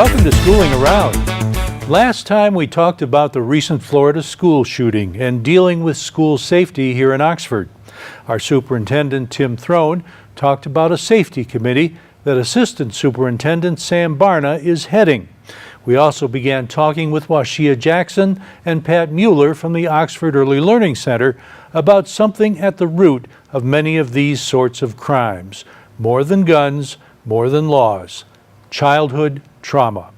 Welcome to Schooling Around. Last time we talked about the recent Florida school shooting and dealing with school safety here in Oxford. Our superintendent, Tim Throne, talked about a safety committee that Assistant Superintendent Sam Barna is heading. We also began talking with Washea Jackson and Pat Mueller from the Oxford Early Learning Center about something at the root of many of these sorts of crimes. More than guns, more than laws. Childhood trauma.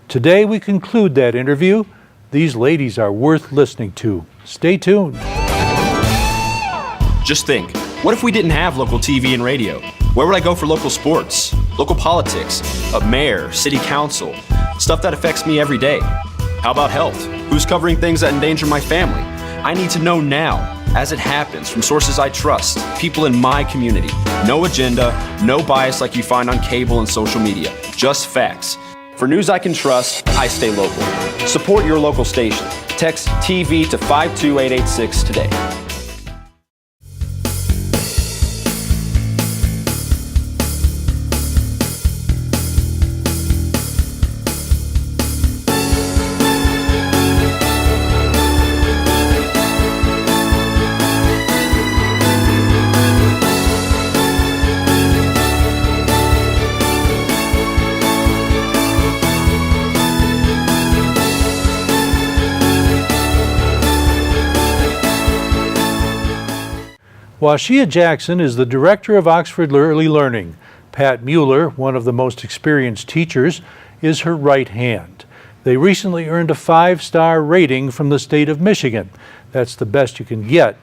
Today we conclude that interview. These ladies are worth listening to. Stay tuned. Just think, what if we didn't have local TV and radio? Where would I go for local sports, local politics, a mayor, city council, stuff that affects me every day? How about health? Who's covering things that endanger my family? I need to know now, as it happens, from sources I trust, people in my community. No agenda, no bias like you find on cable and social media, just facts. For news I can trust, I stay local. Support your local station. Text TV to 52886 today. Washea Jackson is the director of Oxford Early Learning. Pat Mueller, one of the most experienced teachers, is her right hand. They recently earned a 5-star rating from the state of Michigan. That's the best you can get.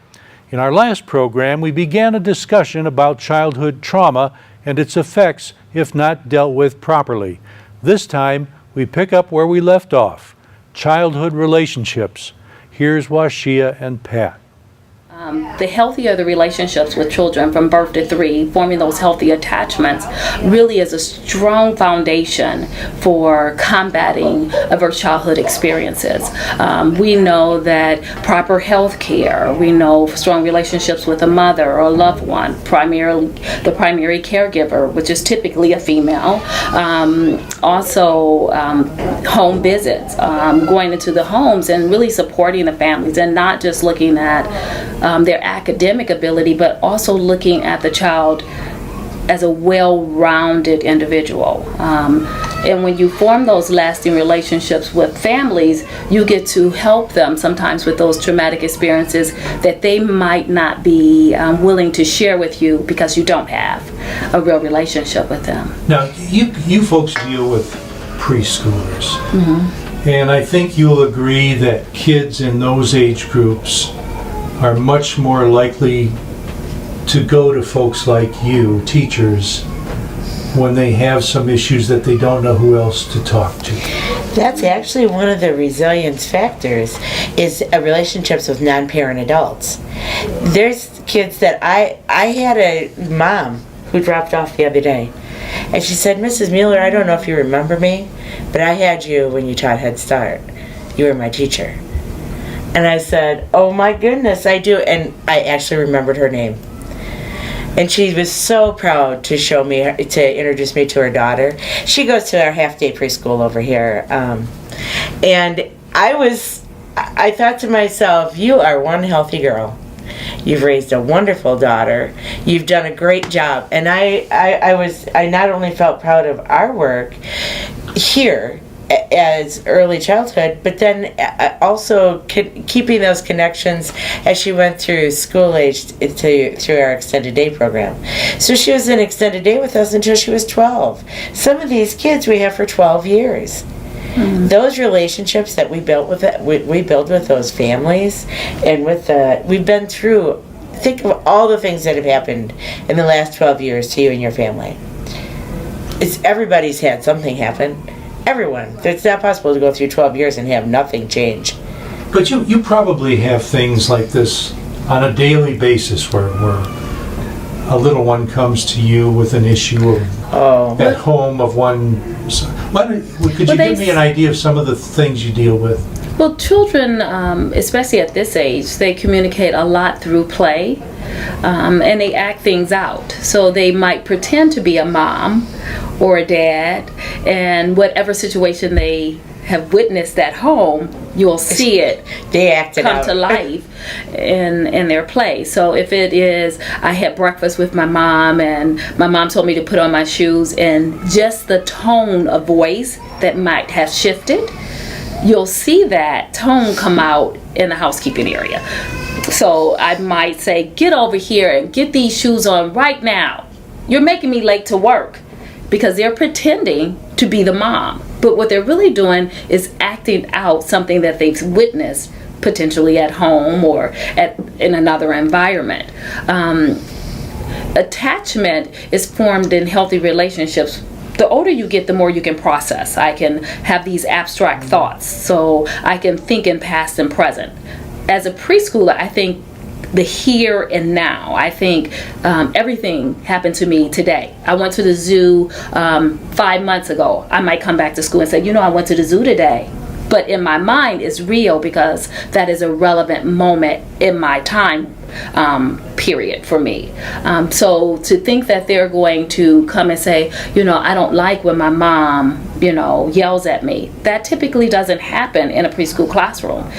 In our last program, we began a discussion about childhood trauma and its effects if not dealt with properly. This time, we pick up where we left off. Childhood relationships. Here's Washea and Pat. The healthier the relationships with children from birth to 3, forming those healthy attachments really is a strong foundation for combating adverse childhood experiences. We know that proper health care, we know strong relationships with a mother or a loved one, primarily the primary caregiver, which is typically a female. Also home visits, going into the homes and really supporting the families and not just looking at their academic ability, but also looking at the child as a well-rounded individual. And when you form those lasting relationships with families, you get to help them sometimes with those traumatic experiences that they might not be willing to share with you because you don't have a real relationship with them. Now, you folks deal with preschoolers. Mm-hmm. And I think you'll agree that kids in those age groups are much more likely to go to folks like you, teachers, when they have some issues that they don't know who else to talk to. That's actually one of the resilience factors, is relationships with non-parent adults. There's kids that I had a mom who dropped off the other day, and she said, "Mrs. Mueller, I don't know if you remember me, but I had you when you taught Head Start. You were my teacher." And I said, "Oh my goodness, I do." And I actually remembered her name. And she was so proud to show me, to introduce me to her daughter. She goes to our half-day preschool over here. And I thought to myself, you are one healthy girl. You've raised a wonderful daughter. You've done a great job. And I not only felt proud of our work here, as early childhood, but then also keeping those connections as she went through school age through our extended day program. So she was in extended day with us until she was 12. Some of these kids we have for 12 years. Mm-hmm. Those relationships that we built with we build with those families, and we've been through. Think of all the things that have happened in the last 12 years to you and your family. Everybody's had something happen. Everyone. It's not possible to go through 12 years and have nothing change. But you probably have things like this on a daily basis where a little one comes to you with an issue at home of one. Could you give me an idea of some of the things you deal with? Well, children, especially at this age, they communicate a lot through play. and they act things out. So they might pretend to be a mom or a dad, and whatever situation they have witnessed at home, you'll see it They acted come out. to life in their play. So if it is, I had breakfast with my mom and my mom told me to put on my shoes, and just the tone of voice that might have shifted, you'll see that tone come out in the housekeeping area. So I might say, get over here and get these shoes on right now. You're making me late to work, because they're pretending to be the mom. But what they're really doing is acting out something that they've witnessed potentially at home or in another environment. Attachment is formed in healthy relationships. The older you get, the more you can process. I can have these abstract thoughts, so I can think in past and present. As a preschooler, I think the here and now. I think everything happened to me today. I went to the zoo 5 months ago. I might come back to school and say, I went to the zoo today. But in my mind, it's real because that is a relevant moment in my time period for me. So to think that they're going to come and say, I don't like when my mom, yells at me, that typically doesn't happen in a preschool classroom.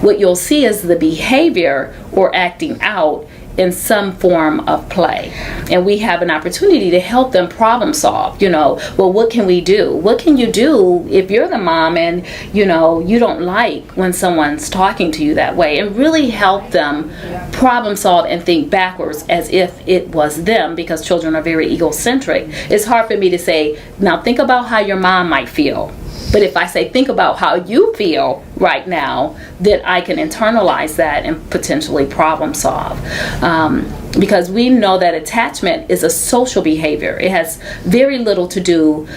What you'll see is the behavior or acting out in some form of play. And we have an opportunity to help them problem solve. What can we do? What can you do if you're the mom and, you don't like when someone's talking to you that way? And really help them problem solve and think backwards as if it was them, because children are very egocentric. It's hard for me to say, now think about how your mom might feel. But if I say, think about how you feel right now, then I can internalize that and potentially problem solve. Because we know that attachment is a social behavior. It has very little to do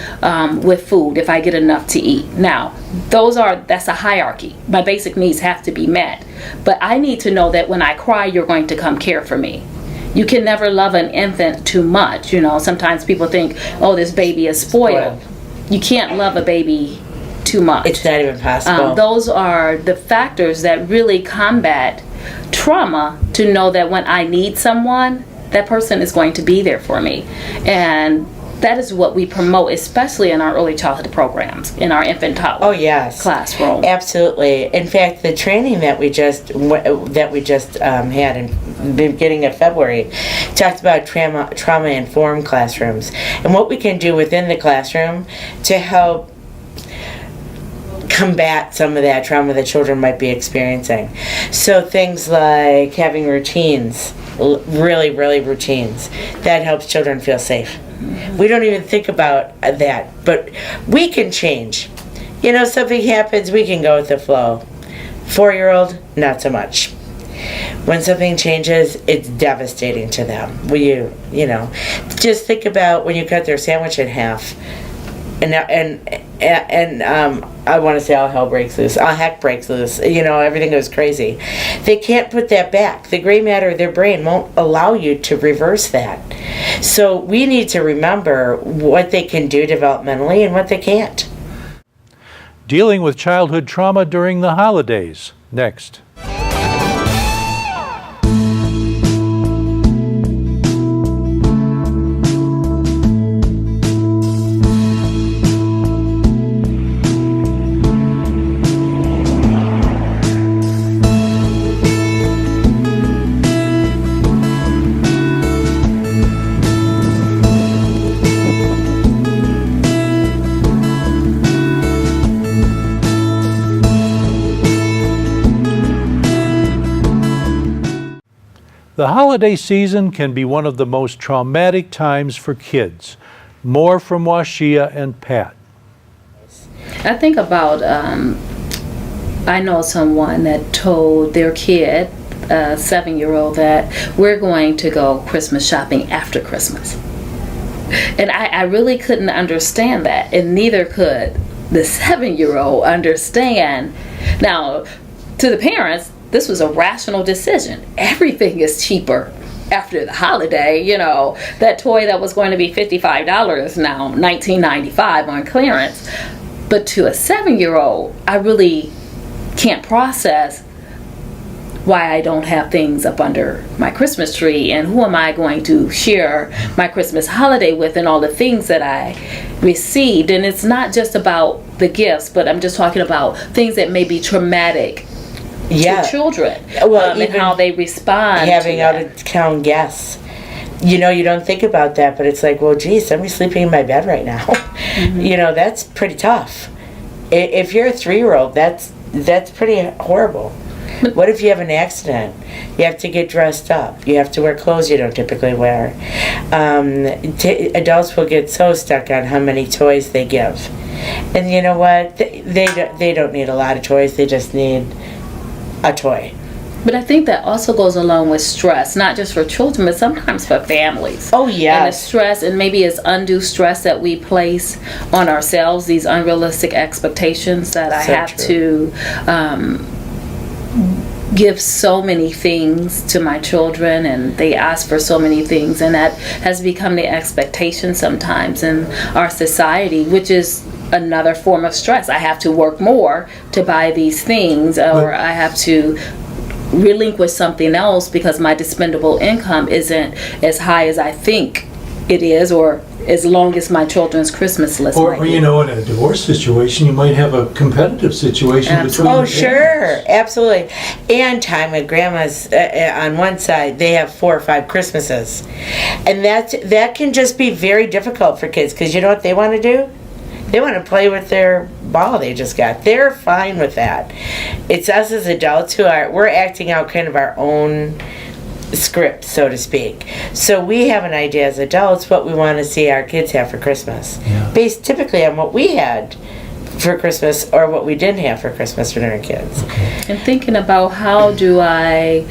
with food, if I get enough to eat. Now, that's a hierarchy. My basic needs have to be met. But I need to know that when I cry, you're going to come care for me. You can never love an infant too much. Sometimes people think, this baby is spoiled. You can't love a baby too much. It's not even possible. Those are the factors that really combat trauma, to know that when I need someone, that person is going to be there for me. And that is what we promote, especially in our early childhood programs, in our infant toddler classroom. Absolutely. In fact, the training that we just had in the beginning of February talked about trauma-informed classrooms and what we can do within the classroom to help combat some of that trauma that children might be experiencing. So things like having routines, really routines, that helps children feel safe. We don't even think about that, but we can change. Something happens, we can go with the flow. 4-year-old, not so much. When something changes, it's devastating to them. Just think about when you cut their sandwich in half, and I want to say all hell breaks loose, all heck breaks loose, everything goes crazy. They can't put that back. The gray matter of their brain won't allow you to reverse that. So we need to remember what they can do developmentally and what they can't. Dealing with childhood trauma during the holidays. Next. The holiday season can be one of the most traumatic times for kids. More from Washea and Pat. I think about, I know someone that told their kid, a 7-year-old, that we're going to go Christmas shopping after Christmas. And I really couldn't understand that, and neither could the 7-year-old understand. Now, to the parents, this was a rational decision. Everything is cheaper after the holiday. That toy that was going to be $55 now, $19.95 on clearance. But to a 7-year-old, I really can't process why I don't have things up under my Christmas tree, and who am I going to share my Christmas holiday with, and all the things that I received. And it's not just about the gifts, but I'm just talking about things that may be traumatic to children, and how they respond. Having out-of-town guests. You know, you don't think about that, but it's like, well, geez, somebody's sleeping in my bed right now. You know, that's pretty tough. If you're a 3-year-old, that's pretty horrible. What if you have an accident? You have to get dressed up. You have to wear clothes you don't typically wear. Adults will get so stuck on how many toys they give. And you know what? They don't need a lot of toys. They just need a toy. But I think that also goes along with stress, not just for children, but sometimes for families. Oh, yeah. And the stress, and maybe it's undue stress that we place on ourselves, these unrealistic expectations that I have to give so many things to my children, and they ask for so many things, and that has become the expectation sometimes in our society, which is another form of stress. I have to work more to buy these things, or I have to relinquish something else because my dispendable income isn't as high as I think it is, or as long as my children's Christmas list Or, might be. you know, in a divorce situation, you might have a competitive situation between Oh, the sure, parents. absolutely. And time at grandma's on one side, they have 4 or 5 Christmases, and that can just be very difficult for kids, because you know what they want to do? They want to play with their ball they just got. They're fine with that. It's us as adults we're acting out kind of our own script, so to speak. So we have an idea as adults what we want to see our kids have for Christmas, based typically on what we had for Christmas or what we didn't have for Christmas when we were kids. And thinking about how do I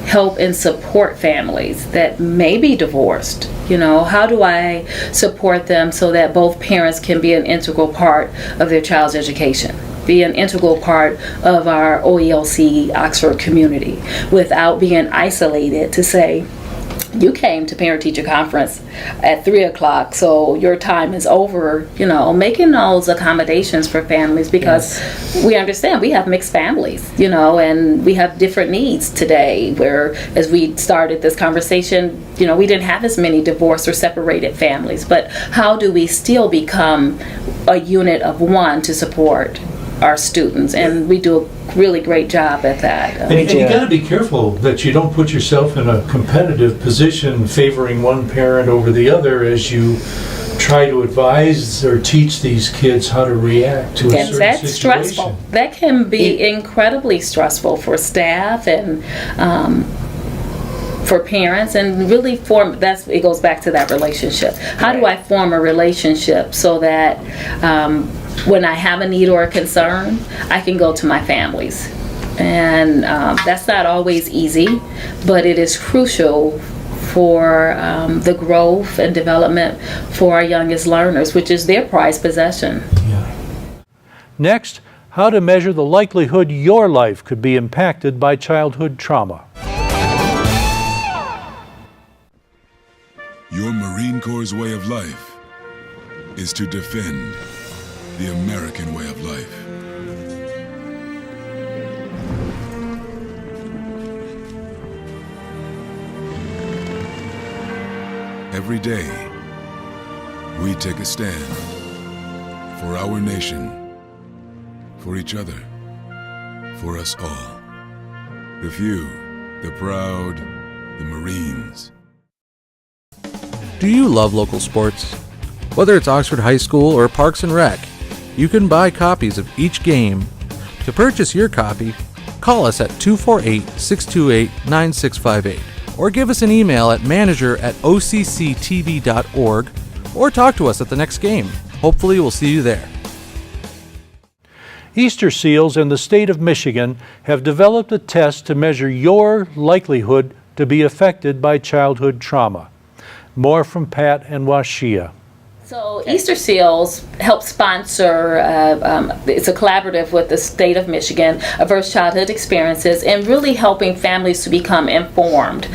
help and support families that may be divorced. You know, how do I support them so that both parents can be an integral part of their child's education, be an integral part of our OELC Oxford community, without being isolated to say, you came to parent-teacher conference at 3 o'clock, so your time is over. You know, making those accommodations for families, because we understand we have mixed families, you know, and we have different needs today, where as we started this conversation, you know, we didn't have as many divorced or separated families, but how do we still become a unit of one to support our students? And we do a really great job at that. And you got to be careful that you don't put yourself in a competitive position favoring one parent over the other as you try to advise or teach these kids how to react to a certain that's situation. stressful. That can be incredibly stressful for staff and for parents, and really it goes back to that relationship. How do I form a relationship so that when I have a need or a concern, I can go to my families? And that's not always easy, but it is crucial for the growth and development for our youngest learners, which is their prized possession. Next, how to measure the likelihood your life could be impacted by childhood trauma. Your Marine Corps' way of life is to defend the American way of life. Every day, we take a stand for our nation, for each other, for us all. The few, the proud, the Marines. Do you love local sports? Whether it's Oxford High School or Parks and Rec, you can buy copies of each game. To purchase your copy, call us at 248-628-9658 or give us an email at manager@occtv.org or talk to us at the next game. Hopefully we'll see you there. Easter Seals in the state of Michigan have developed a test to measure your likelihood to be affected by childhood trauma. More from Pat and Washea. So Easter Seals helps sponsor, it's a collaborative with the state of Michigan, Averse Childhood Experiences, and really helping families to become informed.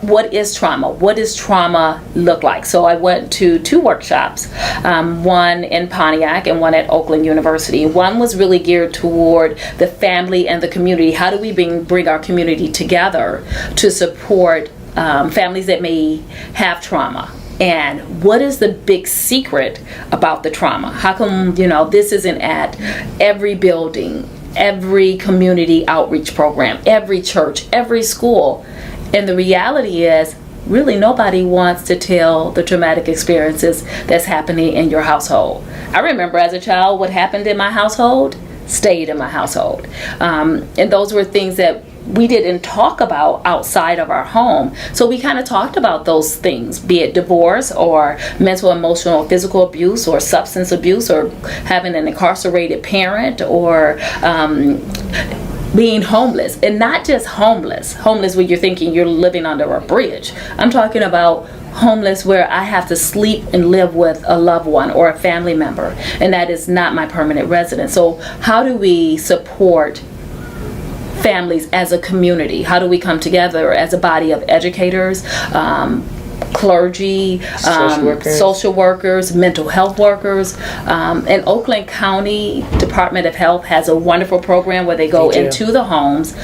What is trauma? What does trauma look like? So I went to 2 workshops, one in Pontiac and one at Oakland University. One was really geared toward the family and the community. How do we bring our community together to support families that may have trauma? And what is the big secret about the trauma? How come, this isn't at every building, every community outreach program, every church, every school? And the reality is, really nobody wants to tell the traumatic experiences that's happening in your household. I remember as a child what happened in my household stayed in my household. And those were things that we didn't talk about outside of our home. So we kind of talked about those things, be it divorce or mental, emotional, physical abuse or substance abuse or having an incarcerated parent or being homeless. And not just homeless where you're thinking you're living under a bridge. I'm talking about homeless where I have to sleep and live with a loved one or a family member, and that is not my permanent residence. So how do we support families as a community? How do we come together as a body of educators, clergy, social workers, mental health workers? And Oakland County Department of Health has a wonderful program where they go into the homes,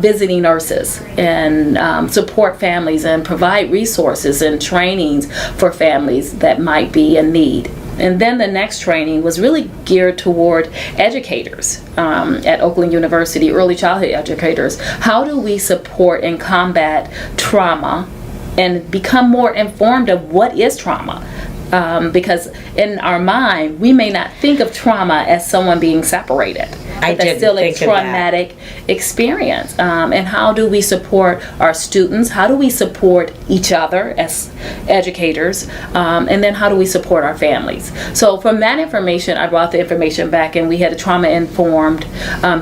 visiting nurses and support families and provide resources and trainings for families that might be in need. And then the next training was really geared toward educators at Oakland University, early childhood educators. How do we support and combat trauma and become more informed of what is trauma? Because in our mind, we may not think of trauma as someone being separated. But that's still a traumatic experience. And how do we support our students? How do we support each other as educators? And then how do we support our families? So from that information, I brought the information back and we had a trauma-informed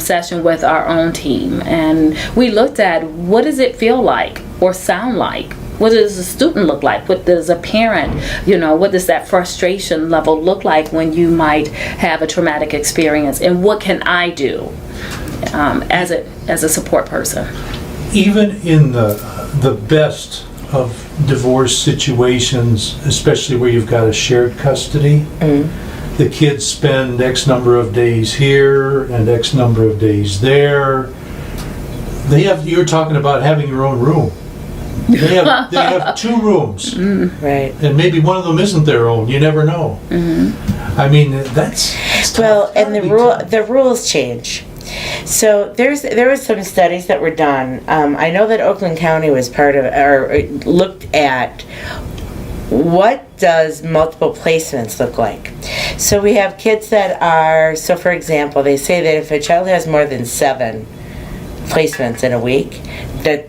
session with our own team. And we looked at what does it feel like or sound like? What does a student look like? What does a parent, what does that frustration level look like when you might have a traumatic experience? And what can I do as a support person? Even in the best of divorce situations, especially where you've got a shared custody, the kids spend X number of days here and X number of days there. You're talking about having your own room. They have 2 rooms, right? And maybe one of them isn't their own. You never know. I mean, that's well, and the rules change. So there were some studies that were done. I know that Oakland County was part of or looked at what does multiple placements look like. So we have kids that are. So for example, they say that if a child has more than 7 placements in a week,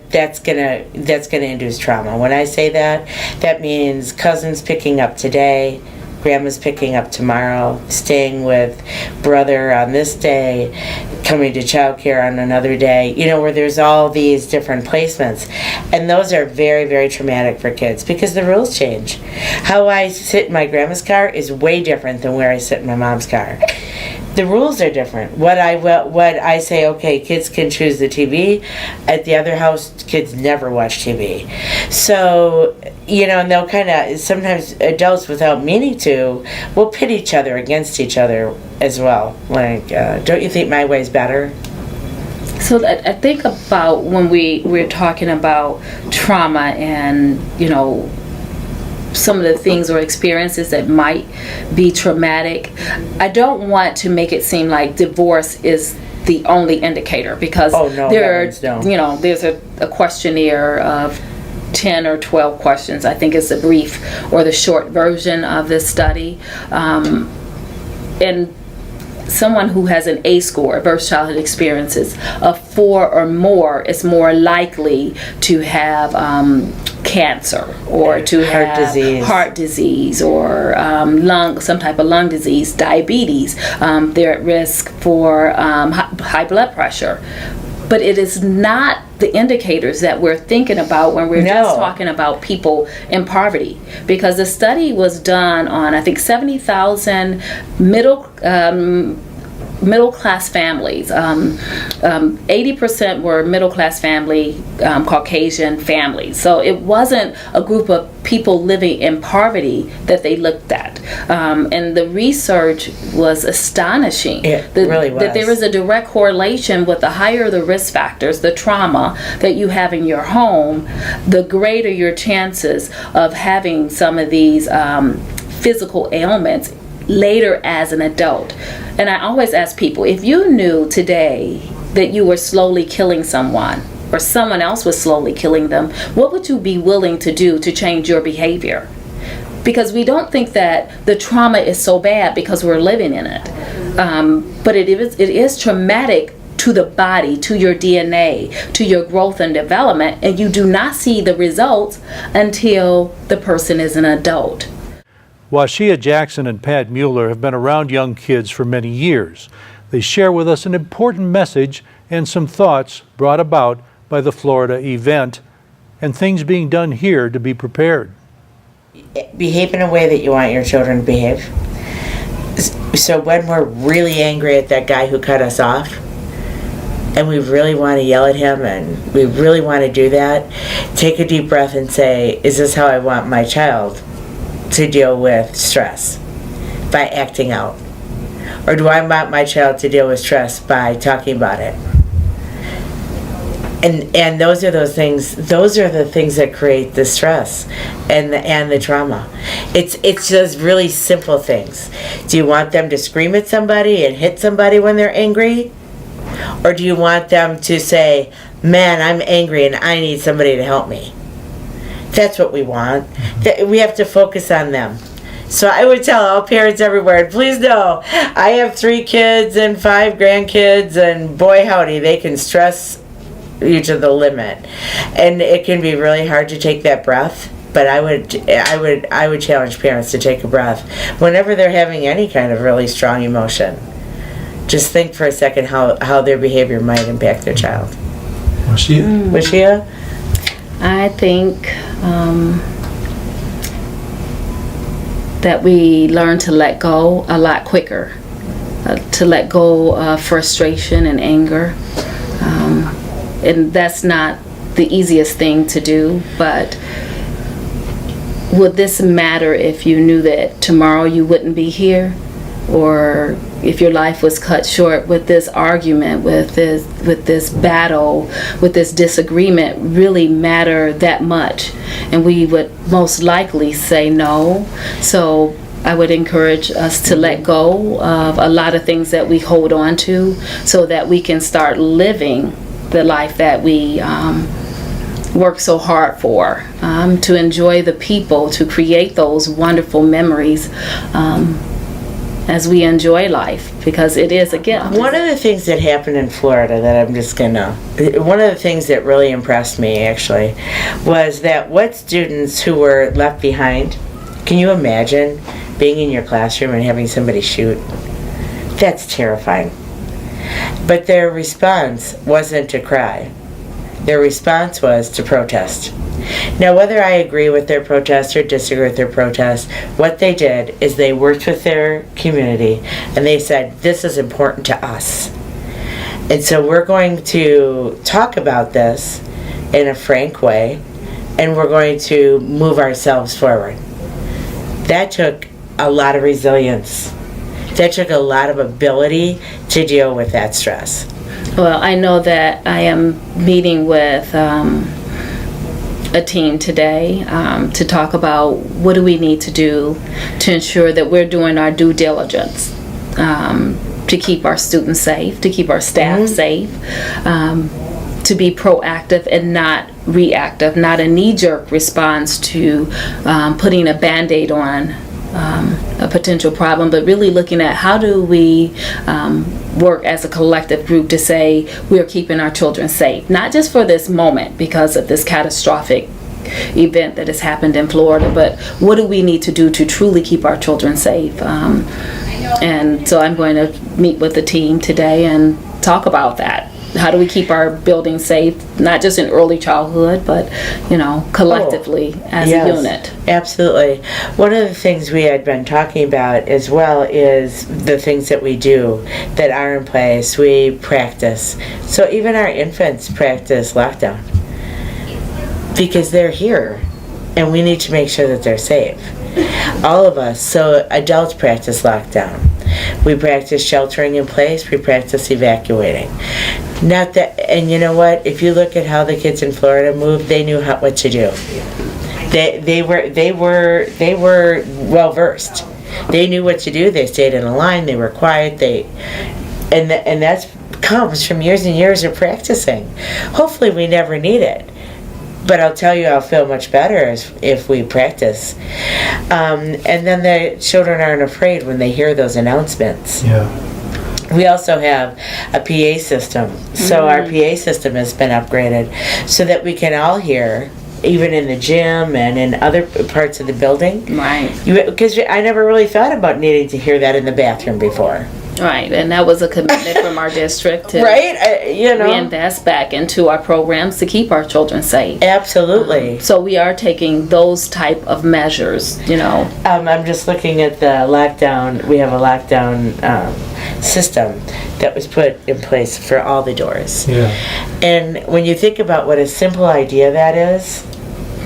that's gonna induce trauma. When I say that, that means cousins picking up today, grandma's picking up tomorrow, staying with brother on this day, coming to childcare on another day, where there's all these different placements. And those are very, very traumatic for kids because the rules change. How I sit in my grandma's car is way different than where I sit in my mom's car. The rules are different. What I say, okay, kids can choose the TV. At the other house, kids never watch TV. So, and they'll kind of, sometimes adults without meaning to, will pit each other against each other as well. Like, don't you think my way's better? So I think about when we're talking about trauma and, some of the things or experiences that might be traumatic, I don't want to make it seem like divorce is the only indicator because there's a questionnaire of 10 or 12 questions. I think it's the brief or the short version of this study. And someone who has an A score, adverse childhood experiences, of 4 or more is more likely to have cancer or to have heart disease or some type of lung disease, diabetes. They're at risk for high blood pressure. but it is not the indicators that we're thinking about when we're just talking about people in poverty. Because the study was done on, I think, 70,000 middle class families. 80% were middle class family, Caucasian families. So it wasn't a group of people living in poverty that they looked at. And the research was astonishing. It really was. That there is a direct correlation with the higher the risk factors, the trauma that you have in your home, the greater your chances of having some of these physical ailments later as an adult. And I always ask people, if you knew today that you were slowly killing someone or someone else was slowly killing them, what would you be willing to do to change your behavior? Because we don't think that the trauma is so bad because we're living in it. But it is traumatic to the body, to your DNA, to your growth and development, and you do not see the results until the person is an adult. Washea Jackson and Pat Mueller have been around young kids for many years. They share with us an important message and some thoughts brought about by the Florida event and things being done here to be prepared. Behave in a way that you want your children to behave. So when we're really angry at that guy who cut us off, and we really want to yell at him and we really want to do that, take a deep breath and say, is this how I want my child to deal with stress? By acting out? Or do I want my child to deal with stress by talking about it? And those are the things that create the stress and the trauma. It's just really simple things. Do you want them to scream at somebody and hit somebody when they're angry? Or do you want them to say, man, I'm angry and I need somebody to help me? That's what we want. We have to focus on them. So I would tell all parents everywhere, please know, I have 3 kids and 5 grandkids, and boy howdy, they can stress you to the limit. And it can be really hard to take that breath, but I would challenge parents to take a breath whenever they're having any kind of really strong emotion. Just think for a second how their behavior might impact their child. Washea? I think that we learn to let go a lot quicker, to let go of frustration and anger. And that's not the easiest thing to do, but would this matter if you knew that tomorrow you wouldn't be here? Or if your life was cut short with this argument, with this battle, with this disagreement really matter that much? And we would most likely say no. So I would encourage us to let go of a lot of things that we hold on to so that we can start living the life that we work so hard for, to enjoy the people, to create those wonderful memories as we enjoy life, because it is a gift. One of the things that happened in Florida that one of the things that really impressed me actually was that what students who were left behind, can you imagine being in your classroom and having somebody shoot? That's terrifying. But their response wasn't to cry. Their response was to protest. Now, whether I agree with their protest or disagree with their protest, what they did is they worked with their community and they said, this is important to us. And so we're going to talk about this in a frank way, and we're going to move ourselves forward. That took a lot of resilience. That took a lot of ability to deal with that stress. Well, I know that I am meeting with a team today to talk about what do we need to do to ensure that we're doing our due diligence to keep our students safe, to keep our staff safe, to be proactive and not reactive, not a knee-jerk response to putting a Band-Aid on a potential problem, but really looking at how do we work as a collective group to say we're keeping our children safe, not just for this moment because of this catastrophic event that has happened in Florida, but what do we need to do to truly keep our children safe? And so I'm going to meet with the team today and talk about that. how do we keep our buildings safe, not just in early childhood, but collectively as a unit. Absolutely. One of the things we had been talking about as well is the things that we do that are in place. We practice. So even our infants practice lockdown because they're here and we need to make sure that they're safe. All of us. So adults practice lockdown. We practice sheltering in place. We practice evacuating. Not that, and you know what? If you look at how the kids in Florida moved, they knew what to do. They were well versed. They knew what to do. They stayed in a line. They were quiet. And that comes from years and years of practicing. Hopefully, we never need it. But I'll tell you, I'll feel much better if we practice. And then the children aren't afraid when they hear those announcements. Yeah. We also have a PA system. So our PA system has been upgraded so that we can all hear, even in the gym and in other parts of the building. Right. Because I never really thought about needing to hear that in the bathroom before. Right, and that was a commitment from our district to reinvest back into our programs to keep our children safe. Absolutely. So we are taking those type of measures, I'm just looking at the lockdown. We have a lockdown system that was put in place for all the doors. Yeah. And when you think about what a simple idea that is,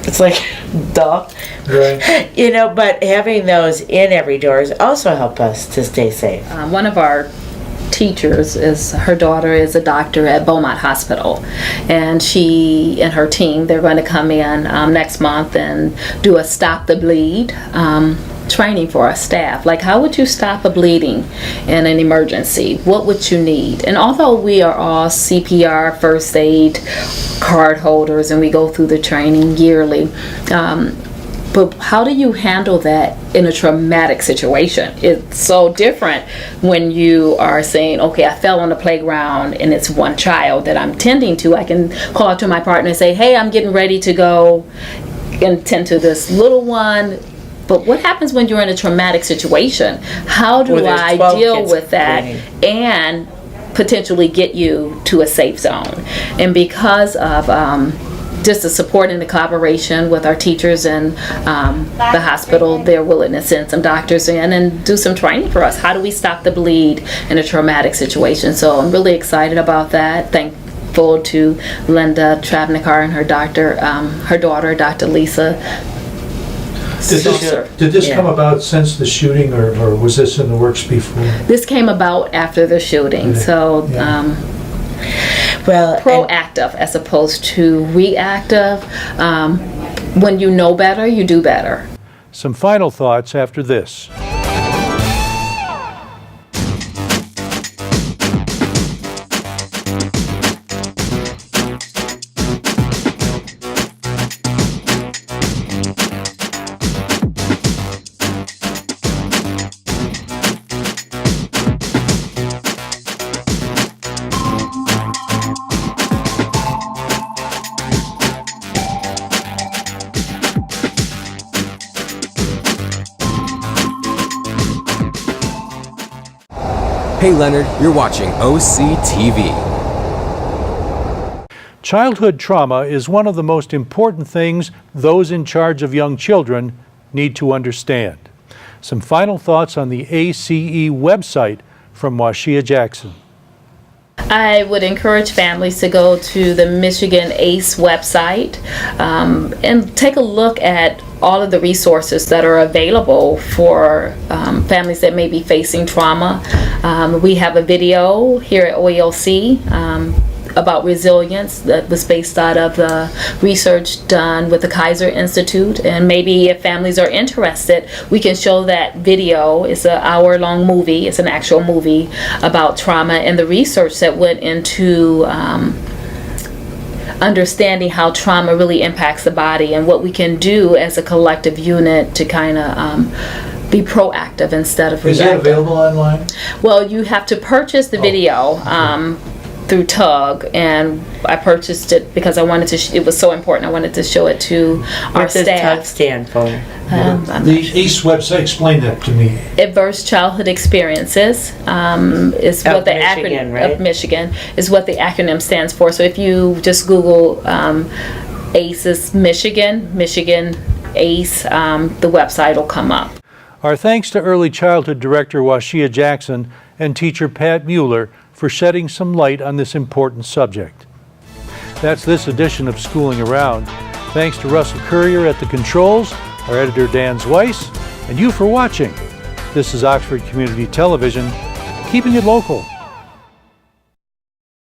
it's like, duh. Right. But having those in every doors also help us to stay safe. One of our teachers, her daughter is a doctor at Beaumont Hospital, and she and her team, they're going to come in next month and do a Stop the Bleed training for our staff. Like, how would you stop a bleeding in an emergency? What would you need? And although we are all CPR, first aid card holders, and we go through the training yearly, but how do you handle that in a traumatic situation? It's so different when you are saying, okay, I fell on the playground and it's one child that I'm tending to. I can call out to my partner and say, hey, I'm getting ready to go and tend to this little one. But what happens when you're in a traumatic situation? How do I deal with that and potentially get you to a safe zone? And because of just the support and the collaboration with our teachers and the hospital, their willingness to send some doctors in and do some training for us. How do we stop the bleed in a traumatic situation? So I'm really excited about that. Thankful to Linda Travnikar and her daughter, Dr. Lisa. Did this come about since the shooting, or was this in the works before? This came about after the shooting, so proactive as opposed to reactive. When you know better, you do better. Some final thoughts after this. Hey Leonard, you're watching OCTV. Childhood trauma is one of the most important things those in charge of young children need to understand. Some final thoughts on the ACE website from Washea Jackson. I would encourage families to go to the Michigan ACE website and take a look at all of the resources that are available for families that may be facing trauma. We have a video here at OELC about resilience that was based out of the research done with the Kaiser Institute, and maybe if families are interested, we can show that video. It's an hour-long movie. It's an actual movie about trauma and the research that went into understanding how trauma really impacts the body and what we can do as a collective unit to kind of be proactive instead of reactive. Is it available online? Well, you have to purchase the video through Tug, and I purchased it because I wanted to. It was so important. I wanted to show it to our What does staff. Tug stand for? The ACE website, explain that to me. Adverse Childhood Experiences is Of what the Michigan, acronym right? of Michigan is what the acronym stands for. So if you just Google ACE's Michigan ACE, the website will come up. Our thanks to Early Childhood Director Washea Jackson and teacher Pat Mueller for shedding some light on this important subject. That's this edition of Schooling Around. Thanks to Russell Currier at the controls, our editor Dan Zweiss, and you for watching. This is Oxford Community Television, keeping it local.